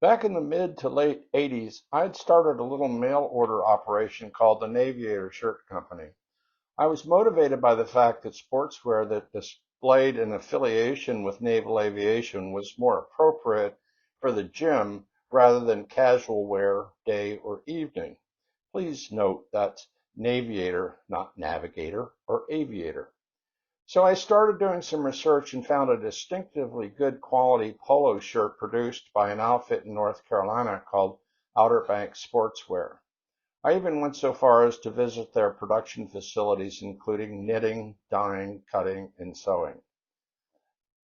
Back in the mid to late 80s, I had started a little mail order operation called the Naviator Shirt Company. I was motivated by the fact that sportswear that displayed an affiliation with naval aviation was more appropriate for the gym rather than casual wear day or evening. Please note that's Naviator, not Navigator or Aviator. So I started doing some research and found a distinctively good quality polo shirt produced by an outfit in North Carolina called Outer Banks Sportswear. I even went so far as to visit their production facilities, including knitting, dyeing, cutting, and sewing.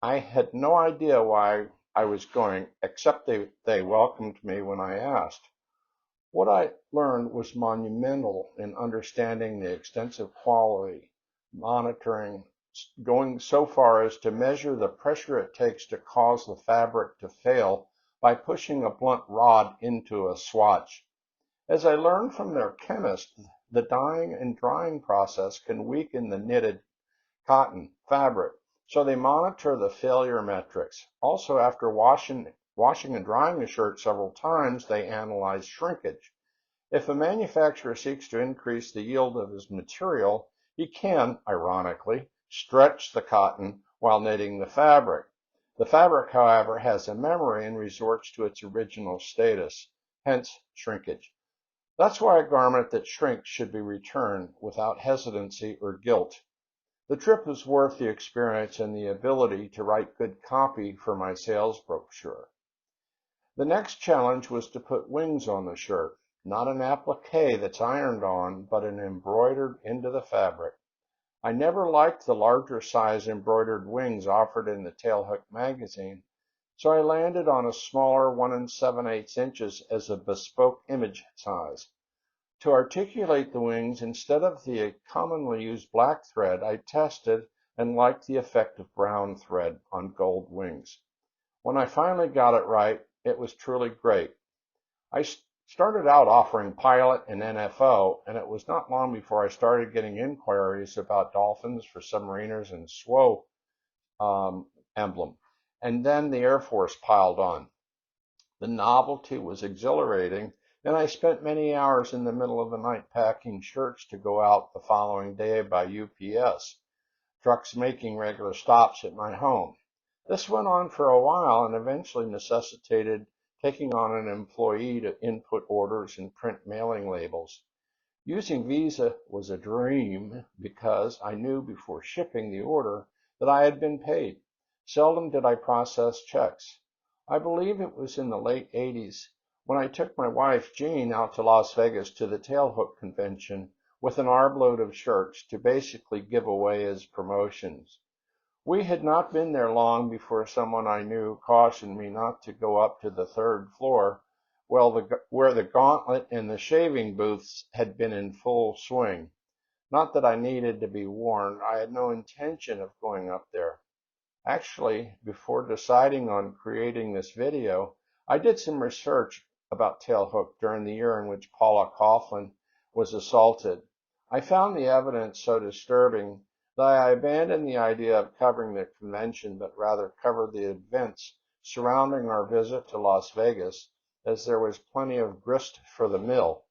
I had no idea why I was going, except they welcomed me when I asked. What I learned was monumental in understanding the extensive quality monitoring, going so far as to measure the pressure it takes to cause the fabric to fail by pushing a blunt rod into a swatch. As I learned from their chemist, the dyeing and drying process can weaken the knitted cotton fabric, so they monitor the failure metrics. Also, after washing and drying a shirt several times, they analyze shrinkage. If a manufacturer seeks to increase the yield of his material, he can, ironically, stretch the cotton while knitting the fabric. The fabric, however, has a memory and resorts to its original status, hence shrinkage. That's why a garment that shrinks should be returned without hesitancy or guilt. The trip was worth the experience and the ability to write good copy for my sales brochure. The next challenge was to put wings on the shirt, not an applique that's ironed on, but an embroidered into the fabric. I never liked the larger size embroidered wings offered in the Tailhook magazine, so I landed on a smaller 1 7/8 inches as a bespoke image size. To articulate the wings, instead of the commonly used black thread, I tested and liked the effect of brown thread on gold wings. When I finally got it right, it was truly great. I started out offering pilot and NFO, and it was not long before I started getting inquiries about dolphins for submariners and SWO emblem. And then the Air Force piled on. The novelty was exhilarating, and I spent many hours in the middle of the night packing shirts to go out the following day by UPS, trucks making regular stops at my home. This went on for a while and eventually necessitated taking on an employee to input orders and print mailing labels. Using Visa was a dream because I knew before shipping the order that I had been paid. Seldom did I process checks. I believe it was in the late 80s when I took my wife, Jeanne, out to Las Vegas to the Tailhook convention with an arbload of shirts to basically give away as promotions. We had not been there long before someone I knew cautioned me not to go up to the third floor, where the gauntlet and the shaving booths had been in full swing. Not that I needed to be warned, I had no intention of going up there. Actually, before deciding on creating this video, I did some research about Tailhook during the year in which Paula Coughlin was assaulted. I found the evidence so disturbing that I abandoned the idea of covering the convention, but rather covered the events surrounding our visit to Las Vegas, as there was plenty of grist for the mill.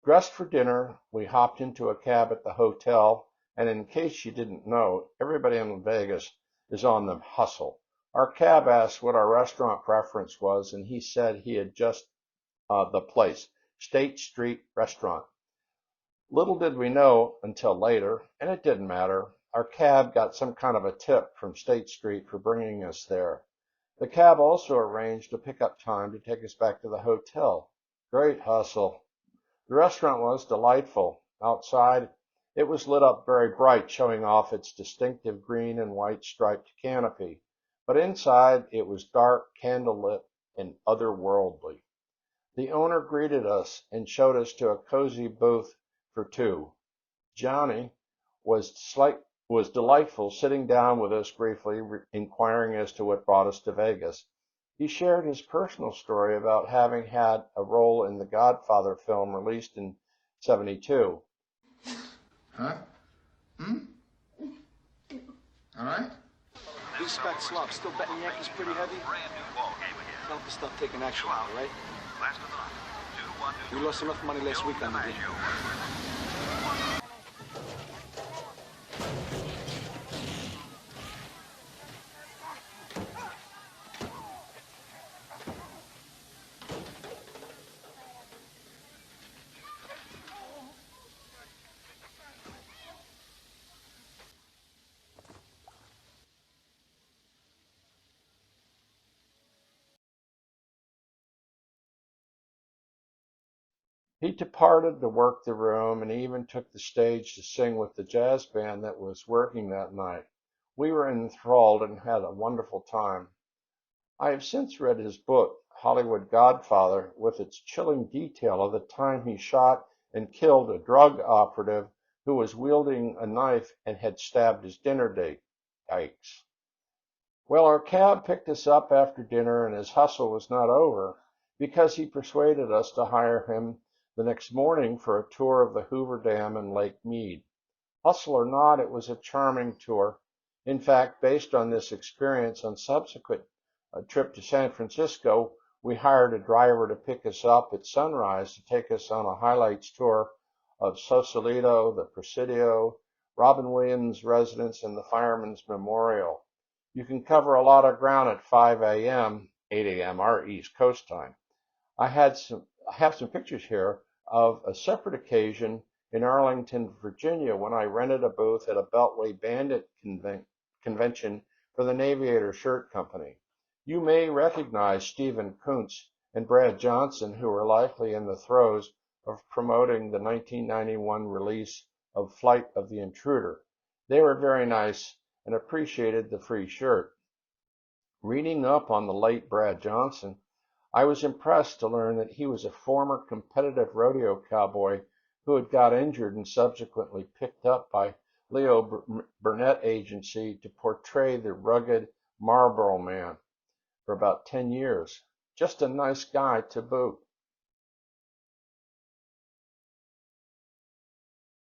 Dressed for dinner, we hopped into a cab at the hotel, and in case you didn't know, everybody in Vegas is on the hustle. Our cab asked what our restaurant preference was, and he said he had just the place, State Street Restaurant. Little did we know until later, and it didn't matter, our cab got some kind of a tip from State Street for bringing us there. The cab also arranged a pickup time to take us back to the hotel. Great hustle. The restaurant was delightful. Outside, it was lit up very bright, showing off its distinctive green and white striped canopy. But inside, it was dark, candlelit, and otherworldly. The owner greeted us and showed us to a cozy booth for two. Gianni was delightful, sitting down with us briefly, inquiring as to what brought us to Vegas. He shared his personal story about having had a role in the Godfather film released in '72. Huh? Hmm? All right? These fat slobs still betting Yankees pretty heavy? Tell them to start taking action, all right? We lost enough money last week on the game. He departed to work the room and even took the stage to sing with the jazz band that was working that night. We were enthralled and had a wonderful time. I have since read his book, Hollywood Godfather, with its chilling detail of the time he shot and killed a drug operative who was wielding a knife and had stabbed his dinner date. Yikes. Well, our cab picked us up after dinner, and his hustle was not over, because he persuaded us to hire him the next morning for a tour of the Hoover Dam and Lake Mead. Hustle or not, it was a charming tour. In fact, based on this experience on subsequent trip to San Francisco, we hired a driver to pick us up at sunrise to take us on a highlights tour of Sausalito, the Presidio, Robin Williams' residence, and the Fireman's Memorial. You can cover a lot of ground at 5 a.m., 8 a.m. our East Coast time. I have some pictures here of a separate occasion in Arlington, Virginia, when I rented a booth at a Beltway Bandit convention for the Naviator Shirt Company. You may recognize Stephen Kuntz and Brad Johnson, who were likely in the throes of promoting the 1991 release of Flight of the Intruder. They were very nice and appreciated the free shirt. Reading up on the late Brad Johnson, I was impressed to learn that he was a former competitive rodeo cowboy who had got injured and subsequently picked up by Leo Burnett Agency to portray the rugged Marlboro Man for about 10 years. Just a nice guy to boot.